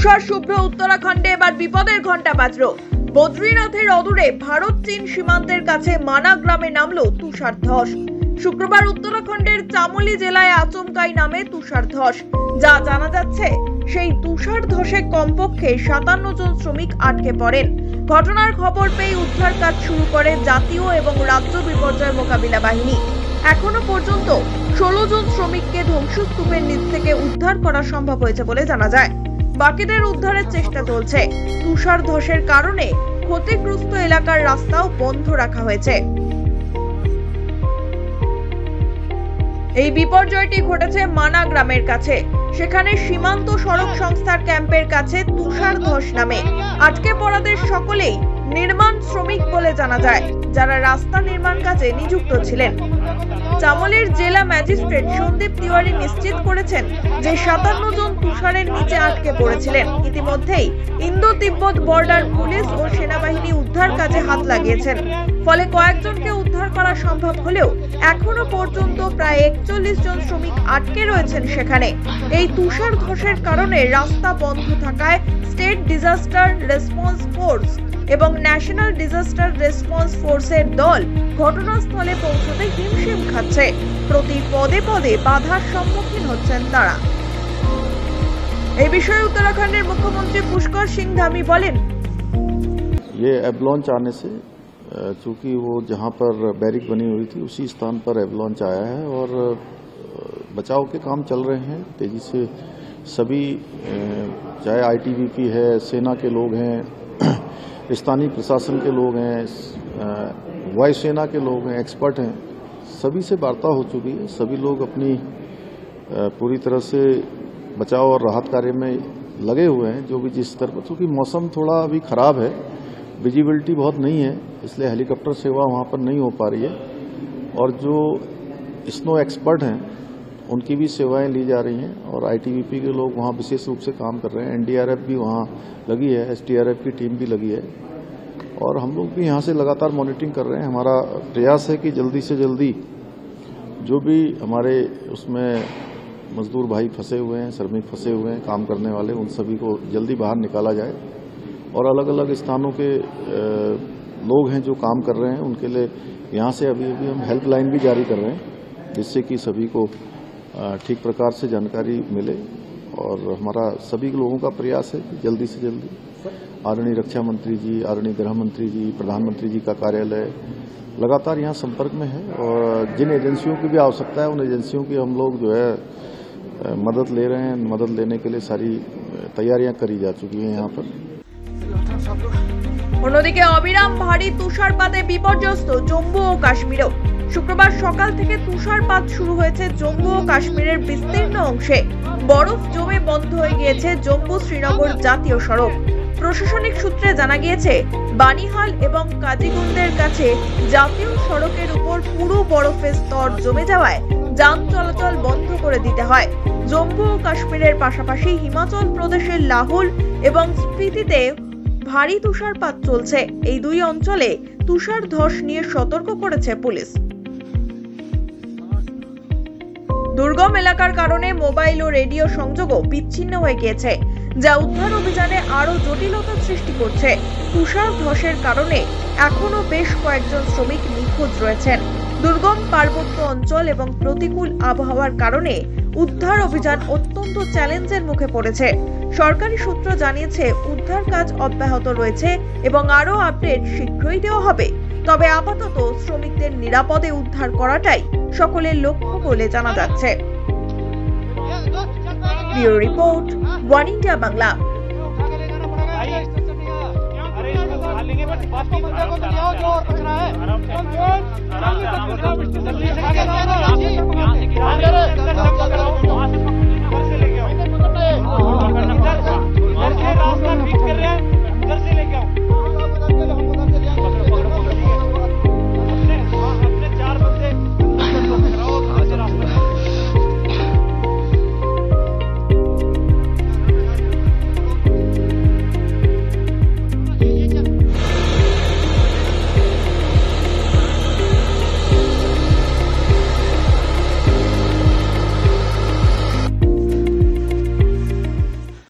তুষার শুভ্র উত্তরাখণ্ডে এবার বিপদের ঘন্টা বাজলো। বদ্রীনাথের অদূরে ভারত চীন সীমান্তের কাছে মানা গ্রামে নামলো তুষার ধস। শুক্রবার উত্তরাখণ্ডের চামোলি জেলায় আচমকাই নামে তুষার ধস। যা জানা যাচ্ছে, সেই তুষার ধসে কমপক্ষে 57 জন শ্রমিক আটকে পড়েন। ঘটনার খবর পেয়ে উদ্ধার কাজ শুরু করে জাতীয় এবং রাজ্য বিপর্যয় মোকাবিলা বাহিনী। এখনো পর্যন্ত 16 জন শ্রমিককে ধ্বংসস্তূপের নিচ থেকে উদ্ধার করা সম্ভব হয়েছে বলে জানা যায়। বাকিদের উদ্ধারের চেষ্টা চলছে। তুষার ধসের কারণে ক্ষতিগ্রস্ত এলাকার রাস্তাও বন্ধ রাখা হয়েছে। এই বিপর্যয়টি ঘটেছে মানা গ্রামের কাছে। সেখানে সীমান্ত সড়ক সংস্থার ক্যাম্পের কাছে তুষার ধস নামে আটকে পড়াদের সকলেই নির্মাণ শ্রমিক বলে জানা যায়, যারা রাস্তা নির্মাণ কাজে নিযুক্ত ছিলেন। চামোলির জেলা ম্যাজিস্ট্রেট সন্দীপ তিওয়ারি নিশ্চিত করেছেন যে 57 জন তুষারের নিচে আটকে পড়েছিলেন। ইতিমধ্যেই ইন্দো তিব্বত বর্ডার পুলিশ ও সেনাবাহিনী উদ্ধার কাজে হাত লাগিয়েছেন। ফলে কয়েকজনকে উদ্ধার করা সম্ভব হলেও এখনো পর্যন্ত প্রায় 41 জন শ্রমিক আটকে রয়েছেন সেখানে। এই তুষার ধসের কারণে রাস্তা বন্ধ থাকায় স্টেট ডিজাস্টার রেসপন্স ফোর্স এবং ন্যাশনাল ডিজাস্টার রেসপন্স ফোর্সের দল ঘটনাস্থলে পৌঁছতে হিমশিম খাচ্ছে। প্রতি পদে পদে বাধার সম্মুখীন হচ্ছেন তারা। এই বিষয়ে উত্তরাখণ্ডের মুখ্যমন্ত্রী পুষ্কর সিং ধামি বলেন, ये एवलॉन्च आने से चूंकि वो जहां पर बैरिक बनी हुई थी उसी स्थान पर एवलॉन्च आया है और बचाव के काम चल रहे हैं तेजी से। सभी चाहे आईटीबीपी है, सेना के लोग हैं, स्थानीय प्रशासन के लोग हैं, वायुसेना के लोग हैं, एक्सपर्ट हैं, सभी से वार्ता हो चुकी है। सभी लोग अपनी पूरी तरह से बचाव और राहत कार्य में लगे हुए हैं। जो भी जिस स्तर पर, चूंकि मौसम थोड़ा अभी खराब है, विजिबिलिटी बहुत नहीं है, इसलिए हेलीकॉप्टर सेवा वहां पर नहीं हो पा रही है। और जो स्नो एक्सपर्ट हैं उनकी भी सेवाएं ली जा रही हैं और आईटीबीपी के लोग वहां विशेष रूप से काम कर रहे हैं। एनडीआरएफ भी वहां लगी है, एसडीआरएफ की टीम भी लगी है और हम लोग भी यहां से लगातार मॉनिटरिंग कर रहे हैं। हमारा प्रयास है कि जल्दी से जल्दी जो भी हमारे उसमें मजदूर भाई फंसे हुए हैं, श्रमिक फंसे हुए हैं, काम करने वाले, उन सभी को जल्दी बाहर निकाला जाए। और अलग अलग स्थानों के लोग हैं जो काम कर रहे हैं, उनके लिए यहाँ से अभी हम हेल्पलाइन भी जारी कर रहे हैं, जिससे कि सभी को ठीक प्रकार से जानकारी मिले। और हमारा सभी लोगों का प्रयास है कि जल्दी से जल्दी आदरणीय रक्षा मंत्री जी, आदरणीय गृह मंत्री जी, प्रधानमंत्री जी का कार्यालय लगातार यहाँ संपर्क में है और जिन एजेंसियों की भी आवश्यकता है उन एजेंसियों की हम लोग जो है मदद ले रहे हैं। मदद लेने के लिए सारी तैयारियां करी जा चुकी हैं यहाँ पर। অন্যদিকে অবিরাম ভারী তুষারপাতে বিপর্যস্ত জম্মু ও কাশ্মীরও। শুক্রবার সকাল থেকে তুষারপাত শুরু হয়েছে জম্মু ও কাশ্মীরের বিস্তীর্ণ অংশে। বরফ জমে বন্ধ হয়ে গিয়েছে জম্মু শ্রীনগর জাতীয় সড়ক। প্রশাসনিক সূত্রে জানা গিয়েছে, বানিহাল এবং কাজিগুন্ডের কাছে জাতীয় সড়কের উপর পুরো বরফের স্তর জমে যাওয়ায় যান চলাচল বন্ধ করে দিতে হয়। জম্মু ও কাশ্মীরের পাশাপাশি হিমাচল প্রদেশের লাহুল এবং স্পিতিতে ভারী তুষারপাত চলছে। এই দুই অঞ্চলে তুষার ধস নিয়ে সতর্ক করেছে পুলিশ। দুর্গম এলাকার কারণে মোবাইল ও রেডিও সংযোগও বিচ্ছিন্ন হয়ে গিয়েছে, যা উদ্ধার অভিযানে আরো জটিলতা সৃষ্টি করছে। তুষার ধসের কারণে এখনো বেশ কয়েকজন শ্রমিক নিখোঁজ রয়েছেন। দুর্গম পার্বত্য অঞ্চল এবং প্রতিকূল আবহাওয়ার কারণে উদ্ধার অভিযান অত্যন্ত চ্যালেঞ্জের মুখে পড়েছে। সরকারি সূত্র জানিয়েছে উদ্ধার কাজ অব্যাহত রয়েছে এবং আরো আপডেট শীঘ্রই দেওয়া হবে। তবে আপাতত শ্রমিকদের নিরাপদে উদ্ধার করাটাই সকলের লক্ষ্য বলে জানা যাচ্ছে। Bureau report, one India Bangla. बात को बंदे को तो लियाओ जो और कुछ ना है।